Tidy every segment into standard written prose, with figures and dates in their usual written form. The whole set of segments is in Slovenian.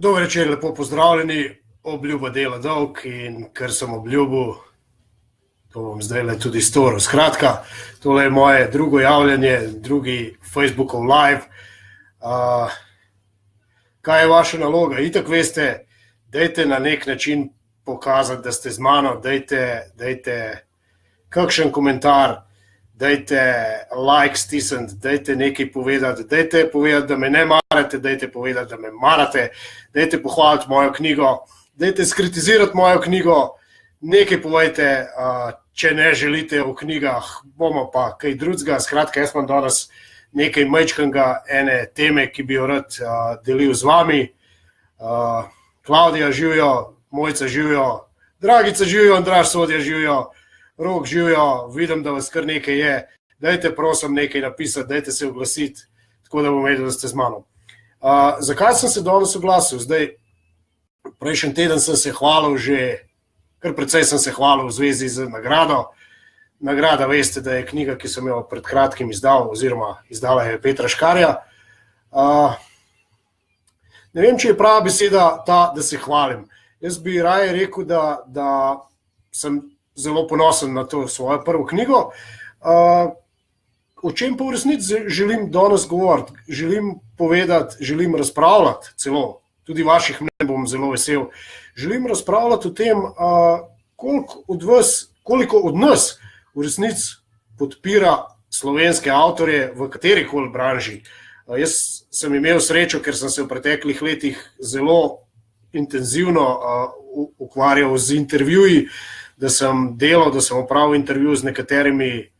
Dober večer, lepo pozdravljeni, obljuba dela dolg in kar sem obljubil, to bom zdaj tudi storil. Skratka, tole je moje drugo javljanje, drugi Facebookov live. Kaj je vaša naloga? Itak veste, dajte na nek način pokazati, da ste z mano, dajte kakšen komentar, dajte like stisniti, dajte nekaj povedati, dajte povedati, da me ne marate, dajte povedati, da me marate, dajte pohvaliti mojo knjigo, dajte skritizirati mojo knjigo, nekaj povejte, če ne želite v knjigah, bomo pa kaj drugega. Skratka, jaz imam danes nekaj majčkega, ene teme, ki bi jo rad delil z vami. Klavdija živijo, Mojca živijo, Dragica živijo, Andraž Sodja živijo, Rok živijo, vidim, da vas kar nekaj je. Dajte prosim nekaj napisati, dajte se oglasiti, tako da bom vedel, da ste z mano. Zakaj sem se danes oglasil? Zdaj, prejšnji teden sem se hvalil že, kar precej sem se hvalil v zvezi z nagrado. Nagrada, veste, da je knjiga, ki sem jo pred kratkim izdal, oziroma izdala je Petra Škarja. Ne vem, če je prava beseda ta, da se hvalim. Jaz bi raje rekel, da sem zelo ponosen na to svojo prvo knjigo. O čem pa v resnici želim danes govoriti? Želim povedati, želim razpravljati celo, tudi vaših mnenj bom zelo vesel. Želim razpravljati o tem, koliko od nas v resnici podpira slovenske avtorje v katerikoli branži. Jaz sem imel srečo, ker sem se v preteklih letih zelo intenzivno ukvarjal z intervjuji, da sem delal, da sem opravil intervju z nekaterimi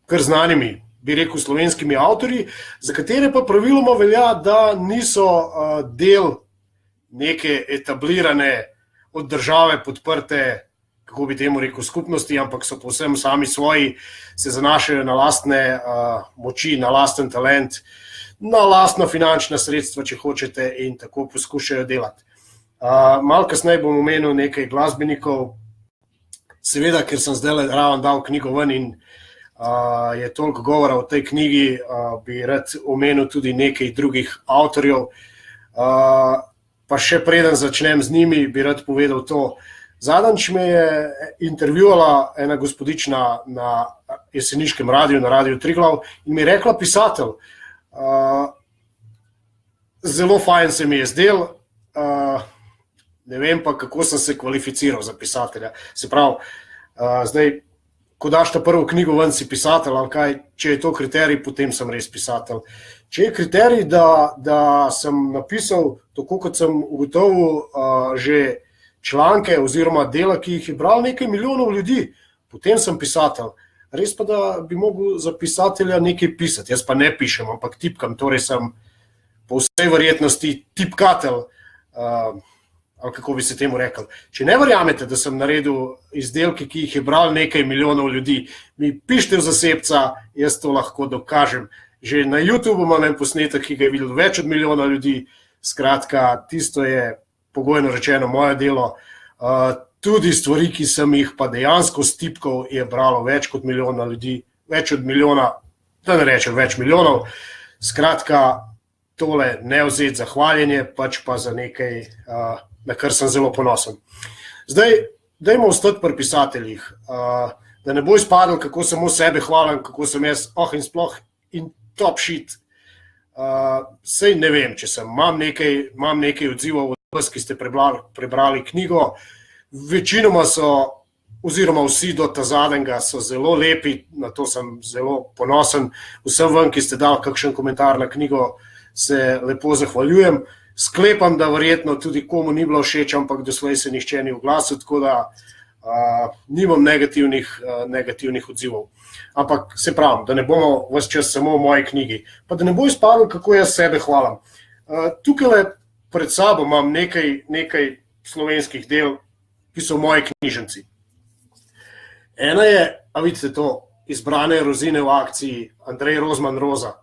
kar znanimi, bi rekel, slovenskimi avtorji, za katere pa praviloma velja, da niso del neke etablirane, od države podprte, kako bi temu rekel, skupnosti, ampak so povsem sami svoji, se zanašajo na lastne moči, na lasten talent, na lastna finančna sredstva, če hočete, in tako poskušajo delati. Malo kasneje bom omenil nekaj glasbenikov, seveda, ker sem zdaj ravno dal knjigo ven in je toliko govora o tej knjigi, bi rad omenil tudi nekaj drugih avtorjev, pa še preden začnem z njimi, bi rad povedal to. Zadnjič me je intervjuvala ena gospodična na jeseniškem radiju, na Radiu Triglav, in mi je rekla pisatelj. Zelo fajn se mi je zdel, ne vem pa, kako sem se kvalificiral za pisatelja. Se pravi, zdaj, ko daš ta prvo knjigo ven, si pisatelj, ali kaj, če je to kriterij, potem sem res pisatelj. Če je kriterij, da sem napisal, tako kot sem ugotovil, že članke oziroma dela, ki jih je bral nekaj milijonov ljudi, potem sem pisatelj. Res pa, da bi mogel za pisatelja nekaj pisati. Jaz pa ne pišem, ampak tipkam, torej sem po vsej verjetnosti tipkatelj, ali kako bi se temu rekel. Če ne verjamete, da sem naredil izdelke, ki jih je bral nekaj milijonov ljudi, mi pišite v zasebca, jaz to lahko dokažem. Že na YouTube imam en posnetek, ki ga je videl več od milijona ljudi. Skratka, tisto je pogojno rečeno moje delo. Tudi stvari, ki sem jih pa dejansko stipkal, je bralo več kot milijona ljudi, več od milijona, da ne rečem več milijonov. Skratka, tole ne vzeti za hvaljenje, pač pa za nekaj, na kar sem zelo ponosen. Zdaj, dajmo ostati pri pisateljih, da ne bo izpadlo, kako samo sebe hvalim, kako sem jaz, in sploh, in top shit. Sej ne vem, če sem, imam nekaj odzivov od vas, ki ste prebrali knjigo. Večinoma so, oziroma vsi do ta zadnjega so zelo lepi, na to sem zelo ponosen. Vsem ven, ki ste dali kakšen komentar na knjigo, se lepo zahvaljujem. Sklepam, da verjetno tudi komu ni bilo všeč, ampak doslej se nihče ni oglasil, tako da nimam negativnih odzivov. Ampak se pravim, da ne bomo ves čas samo v moji knjigi, pa da ne bo izpadlo, kako jaz sebe hvalim. Tukaj pred sabo imam nekaj slovenskih del, ki so v moji knjižnici. Ena je, a vidite to, Izbrane rozine v akciji, Andrej Rozman Roza.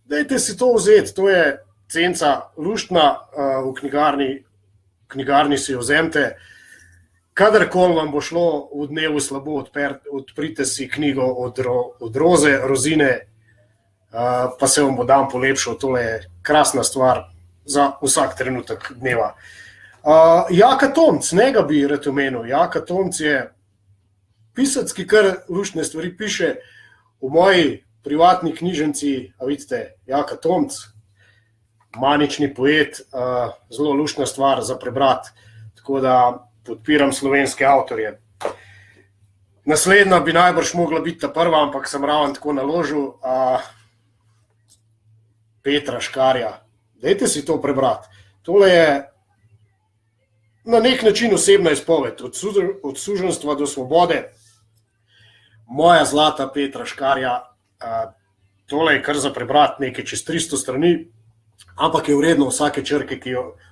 Dajte si to vzeti, to je cenca luštna v knjigarni si jo vzemite. Kadarkoli vam bo šlo v dnevu slabo, odprite si knjigo od Roze, Rozine, pa se vam bo dan polepšal. Tole je krasna stvar. za vsak trenutek dneva. Jaka Tomc, njega bi rad omenil. Jaka Tomc je pisac, ki kar luštne stvari piše v moji privatni knjižnici, a vidite, Jaka Tomc, manični poet, zelo luštna stvar za prebrati, tako da podpiram slovenske avtorje. Naslednja bi najbrž mogla biti ta prva, ampak sem ravno tako naložil, Petra Škarja. Dajte si to prebrati. Tole je na nek način osebna izpoved, od suženjstva do svobode. Moja zlata Petra Škarja, tole je kar za prebrati nekaj čez 300 strani, ampak je vredno vsake črke,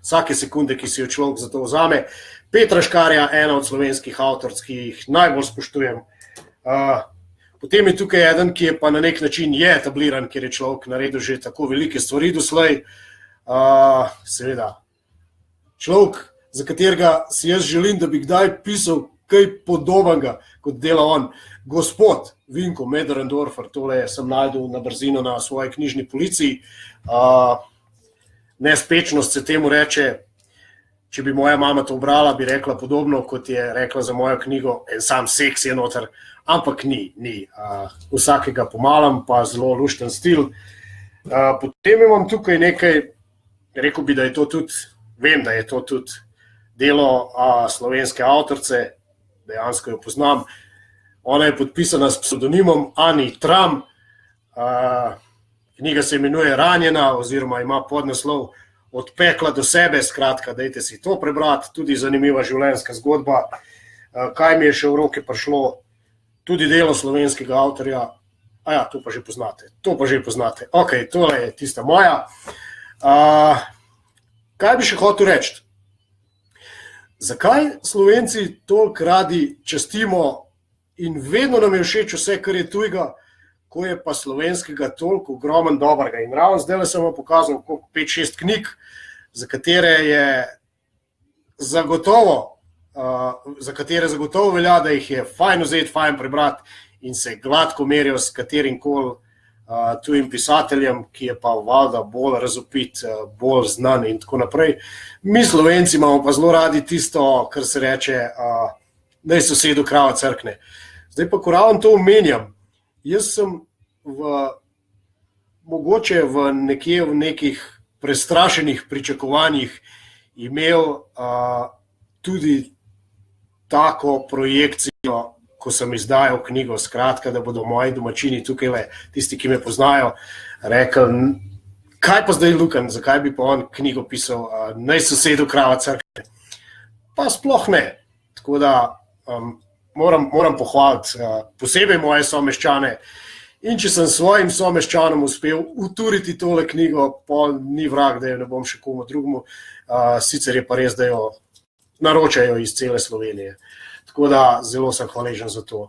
vsake sekunde, ki si jo človek za to vzame. Petra Škarja, ena od slovenskih avtoric, ki jih najbolj spoštujem. Potem je tukaj eden, ki je pa na nek način etabliran, ker je človek naredil že tako velike stvari doslej. Seveda, človek, za katerega si jaz želim, da bi kdaj pisal kaj podobnega, kot dela on. Gospod Vinko Möderndorfer, tole sem najdel na brzino na svoji knjižni polici. Nespečnost se temu reče, če bi moja mama to brala, bi rekla podobno, kot je rekla za mojo knjigo, en sam seks je noter, ampak ni. Vsakega pomalam, pa zelo lušten stil. Potem imam tukaj nekaj, rekel bi, da je to tudi, vem, da je to tudi delo slovenske avtorice, dejansko jo poznam. Ona je podpisana s pseudonimom Ani Tram. Knjiga se imenuje Ranjena oziroma ima podnaslov Od pekla do sebe. Skratka, dajte si to prebrati, tudi zanimiva življenjska zgodba. Kaj mi je še v roke prišlo? Tudi delo slovenskega avtorja. To pa že poznate. Ok, tole je tista moja. Kaj bi še hotel reči? Zakaj Slovenci toliko radi častimo in vedno nam je všeč vse, kar je tujega, ko je pa slovenskega toliko ogromen dobrega. In ravno zdaj sem vam pokazal 5-6 knjig, za katere zagotovo velja, da jih je fajn vzeti, fajn prebrati in se gladko merijo s katerim koli tujim pisateljem, ki je pa valjda bolj razvpit, bolj znan in tako naprej. Mi Slovenci imamo pa zelo radi tisto, kar se reče, naj sosedu krava crkne. Zdaj pa, ko ravno to omenjam, jaz sem mogoče v nekih prestrašenih pričakovanjih imel tudi tako projekcijo, ko sem izdajal knjigo, skratka, da bodo moji domačini tukaj, tisti, ki me poznajo, rekli, kaj pa zdaj Lukan, zakaj bi pa on knjigo pisal, naj sosedu krava crkne. Pa sploh ne. Tako da moram pohvaliti posebej moje someščane. In če sem svojim someščanom uspel uturiti tole knjigo, pol ni vrag, da jo ne bom še komu drugemu. Sicer je pa res, da jo naročajo iz cele Slovenije. Tako da zelo sem hvaležen za to.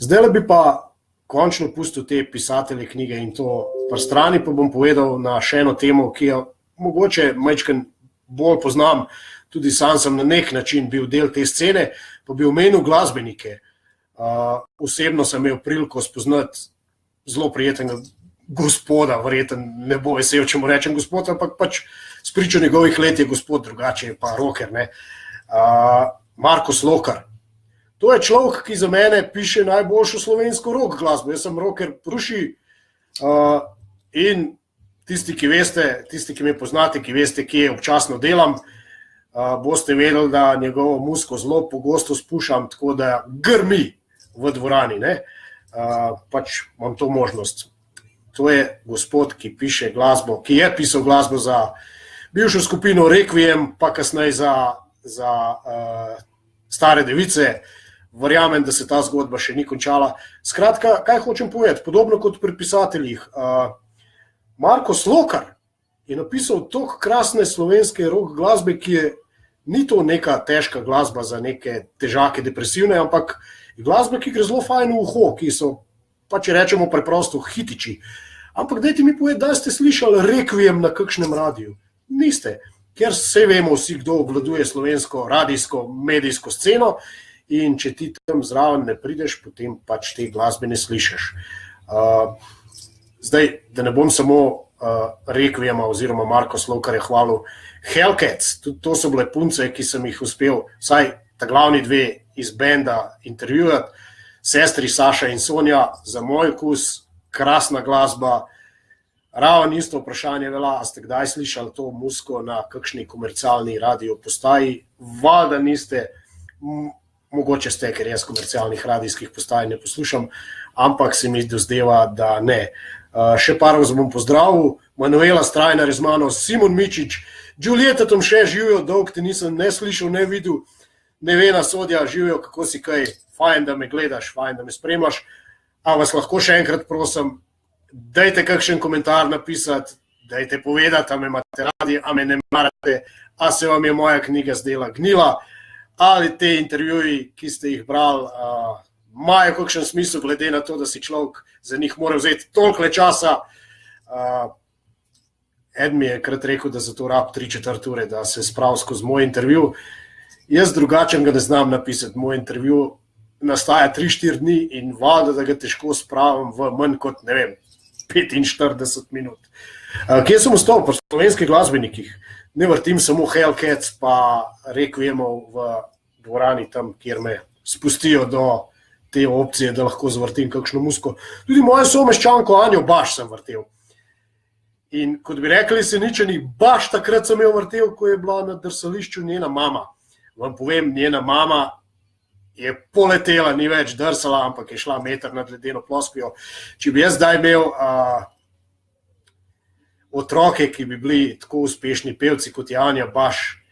Zdaj bi pa končno pustil te pisatelje knjige in to pri strani, pa bom povedal na še eno temo, ki jo mogoče majčkeno bolj poznam. Tudi sam sem na nek način bil del te scene, pa bi omenil glasbenike. Osebno sem imel priliko spoznati zelo prijetnega gospoda, verjetno ne bo vesel, če mu rečem gospod, ampak pač spričo njegovih let je gospod, drugače je pa rocker, ne. Marko Slokar. To je človek, ki za mene piše najboljšo slovensko rock glasbo. Jaz sem rocker Pruši in tisti, ki me poznate, ki veste, kje občasno delam, boste vedeli, da njegovo muziko zelo pogosto spuščam, tako da grmi v dvorani, ne. Pač imam to možnost. To je gospod, ki piše glasbo, ki je pisal glasbo za bivšo skupino Requiem, pa kasneje za Stare device. Verjamem, da se ta zgodba še ni končala. Skratka, kaj hočem povedati? Podobno kot pri pisateljih. Marko Slokar je napisal toliko krasne slovenske rock glasbe, ni to neka težka glasba za neke težake depresivne, ampak glasbe, ki gre zelo fajn v uho, ki so, pa če rečemo preprosto, hitiči. Ampak dajte mi povedati, da ste slišali Requiem na kakšnem radiju. Niste, ker vse vemo vsi, kdo obvladuje slovensko radijsko, medijsko sceno in če ti tam zraven ne prideš, potem pač te glasbe ne slišiš. Zdaj, da ne bom samo Requiema oziroma Marko Slovkar je hvalil Hellcats. Tudi to so bile punce, ki sem jih uspel, vsaj ta glavni dve iz benda intervjujati. Sestri Saša in Sonja, za moj okus, krasna glasba. Ravno isto vprašanje vela, a ste kdaj slišali to muziko na kakšni komercialni radio postaji? Valjda niste, mogoče ste, ker jaz komercialnih radijskih postaj ne poslušam, ampak se mi dozdeva, da ne. Še par vas bom pozdravil, Manuela Strajnar iz mano, Simon Mičič, Julieta Tomše, živijo, dolg te nisem ne slišal, ne videl, Nevena Sodja, živijo, kako si kaj, fajn, da me gledaš, fajn, da me spremljaš, a vas lahko še enkrat prosim, dajte kakšen komentar napisati, dajte povedati, a me imate radi, a me ne marate, a se vam je moja knjiga zdela gnila, ali te intervjuji, ki ste jih brali, imajo kakšen smisel, glede na to, da si človek za njih mora vzeti toliko časa. Ed mi je krat rekel, da za to rab 3/4 ure, da se sprav skozi moj intervju. Jaz drugačen ga ne znam napisati, moj intervju nastaja 3-4 dni in valjda, da ga težko spravim v manj kot, ne vem, 45 minut. Kje sem ostal? Pri slovenskih glasbenikih. Ne vrtim samo Hellcats pa Requiemov v dvorani tam, kjer me spustijo do te opcije, da lahko zvrtim kakšno muziko. Tudi mojo someščanko Anjo Baš sem vrtel. In kot bi rekli Seničani, baš takrat sem jo vrtel, ko je bila na drsališču njena mama. Vam povem, njena mama je poletela, ni več drsala, ampak je šla meter nad ledeno ploskvijo. Če bi jaz zdaj imel otroke, ki bi bili tako uspešni pevci kot je Anja Baš,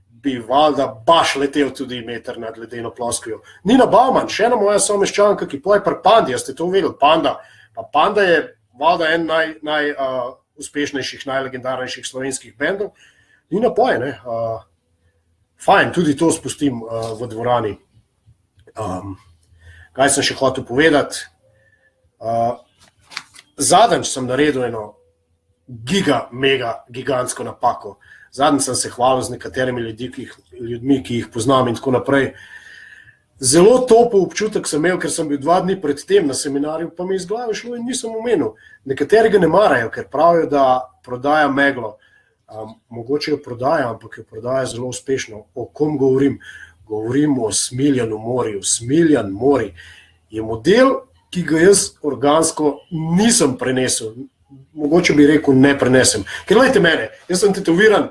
bi valjda Baš letel tudi meter nad ledeno ploskvijo. Nina Bauman, še ena moja someščanka, ki poje pri Pandi, ste to vedeli, Panda. Pa Panda je valjda en najuspešnejših, najlegendarnejših slovenskih bendov. Nina poje, ne? Fajn, tudi to spustim v dvorani. Kaj sem še hotel povedati? Zadnjič sem naredil eno gigantsko napako. Zadnjič sem se hvalil z nekaterimi ljudmi, ki jih poznam in tako naprej. Zelo topel občutek sem imel, ker sem bil 2 dni pred tem na seminarju, pa mi iz glave šlo in nisem omenil. Nekateri ga ne marajo, ker pravijo, da prodaja meglo. Mogoče jo prodaja, ampak jo prodaja zelo uspešno. O kom govorim? Govorim o Smiljanu Moriju. Smiljan Mori je model, ki ga jaz organsko nisem prenesel. Mogoče bi rekel, ne prenesem. Ker gledajte mene, jaz sem tetoviran,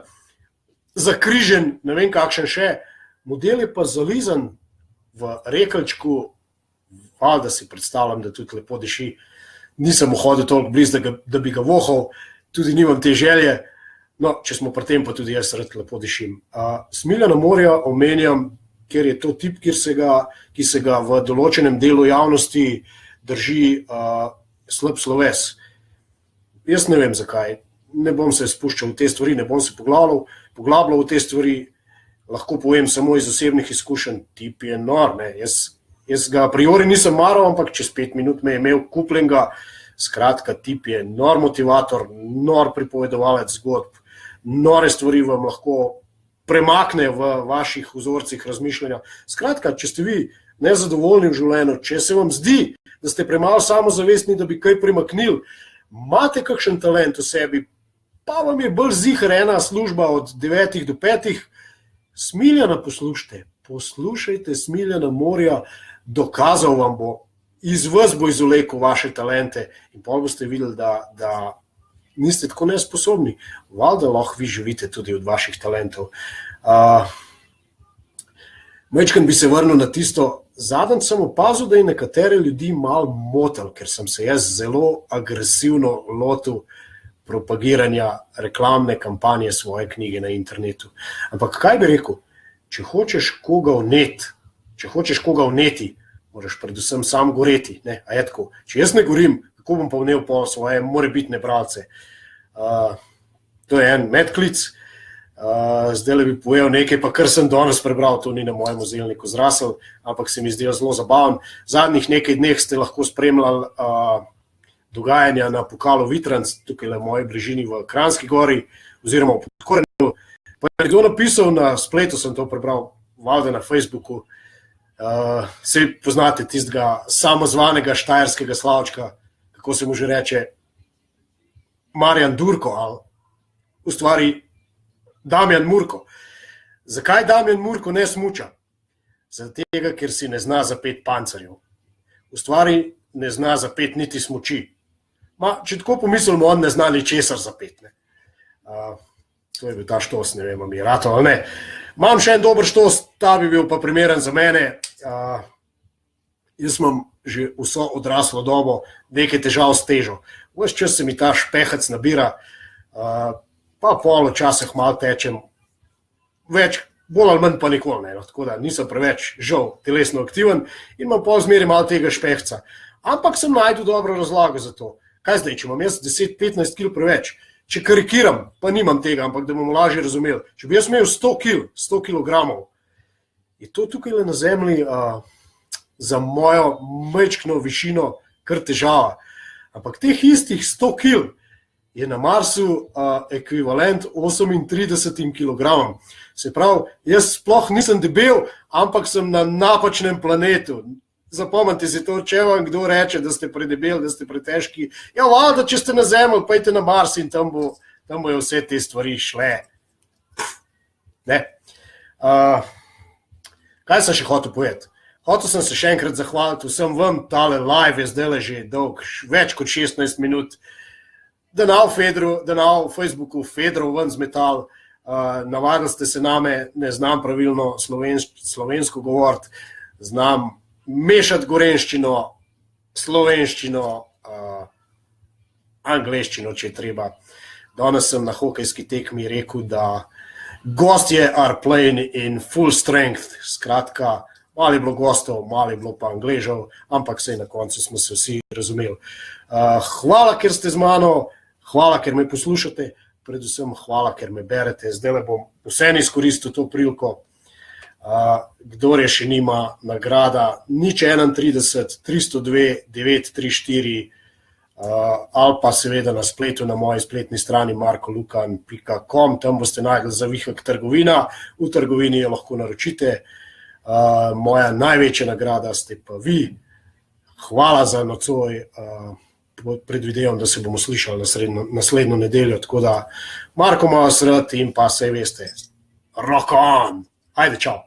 zakrižen, ne vem kakšen še, model je pa zalizan v rekelčku, da si predstavljam, da tudi lepo diši. Nisem hodil toliko bliz, da bi ga vohal, tudi nimam te želje. No, če smo pri tem, pa tudi jaz rad lepo dišim. Smiljana Morja omenjam, ker je to tip, ki se ga v določenem delu javnosti drži slab sloves. Jaz ne vem zakaj, ne bom se spuščal v te stvari, ne bom se poglabljal v te stvari, lahko povem samo iz osebnih izkušenj, tip je nor, ne. Jaz ga a priori nisem maral, ampak čez 5 minut me je imel kupljenga, skratka, tip je nor motivator, nor pripovedovalec zgodb, nore stvari vam lahko premakne v vaših vzorcih razmišljanja. Skratka, če ste vi nezadovoljni v življenju, če se vam zdi, da ste premalo samozavestni, da bi kaj premaknili, imate kakšen talent v sebi, pa vam je bolj ziher ena služba od 9 do 5, Smiljana poslušajte Smiljana Morja, dokazal vam bo, iz vas bo izvlekel vaše talente in potem boste videli, da niste tako nesposobni. Valjda lahko vi živite tudi od vaših talentov. Majčkeno bi se vrnil na tisto, zadnjič sem opazil, da je nekatere ljudi malo motil, ker sem se jaz zelo agresivno lotil propagiranja reklamne kampanje svoje knjige na internetu. Ampak kaj bi rekel, če hočeš koga vneti, moraš predvsem sam goreti. Ne? A je tako? Če jaz ne gorim, kako bom pa vnel po svoje morebitne bralce? To je en medklic. Zdaj le bi povedal nekaj, pa kar sem danes prebral, to ni na mojem ozirniku zrasel, ampak se mi zdel zelo zabaven. Zadnjih nekaj dneh ste lahko spremljali dogajanja na pokalu Vitranc, tukaj v moji bližini v Kranjski gori, oziroma v Podkorenju. Pa je nekdo napisal na spletu, sem to prebral, valjda na Facebooku, saj poznate tistega samozvanega štajerskega Slavčka, kako se mu že reče, Marjan Durko ali v stvari Damjan Murko. Zakaj Damjan Murko ne smuča? Zato, ker si ne zna zapeti pancerjev. V stvari ne zna zapeti niti smuči. Če tako pomislimo, on ne zna ni česar zapeti. To je bil ta štos, ne vem, mi je ratov ali ne. Imam še en dober štos, ta bi bil pa primeren za mene. Jaz imam že vso odraslo dobo nekaj težav s težo. Ves čas se mi ta špehec nabira, pa pol včasih malo tečem, več, bolj ali manj pa nikoli ne, tako da nisem preveč žal telesno aktiven in imam pol zmeri malo tega špehca. Ampak sem najdu dobro razlago za to. Kaj zdaj, če imam jaz 10-15 kil preveč, če karikiram, pa nimam tega, ampak da bomo lažje razumeli. Če bi jaz imel 100 kilogramov, je to tukaj na zemlji za mojo majčkno višino kar težava. Ampak teh istih 100 kil je na Marsu ekvivalent 38 kilogramom. Se pravi, jaz sploh nisem debel, ampak sem na napačnem planetu. Zapomnite si to, če vam kdo reče, da ste predebeli, da ste pretežki. Ja, valjda, če ste na Zemlji, pojďte na Mars in tam bojo vse te stvari šle. Ne. Kaj sem še hotel povedati? Hotel sem se še enkrat zahvaliti vsem vam, tale live je zdaj že dolg, več kot 16 minut. Da na Facebooku Fedrov ven zmetal, navadili ste se name, ne znam pravilno slovensko govoriti, znam mešati gorenščino, slovenščino, angleščino, če je treba. Danes sem na hokejski tekmi rekel, da gostje are playing in full strength, skratka, malo je bilo gostov, malo je bilo pa Angležev, ampak sej na koncu smo se vsi razumeli. Hvala, ker ste z mano, hvala, ker me poslušate, predvsem hvala, ker me berete. Zdaj bom vseeno izkoristil to priliko. Kdor je še nima, nagrada 031 302 934 ali pa seveda na spletu na moji spletni strani markolukan.com, tam boste najdli zavihek trgovina, v trgovini jo lahko naročite. Moja največja nagrada ste pa vi. Hvala za nocoj, predvidevam, da se bomo slišali naslednjo nedeljo, tako da Marko ima vas rad in pa sej veste, rock on, ajde, čau.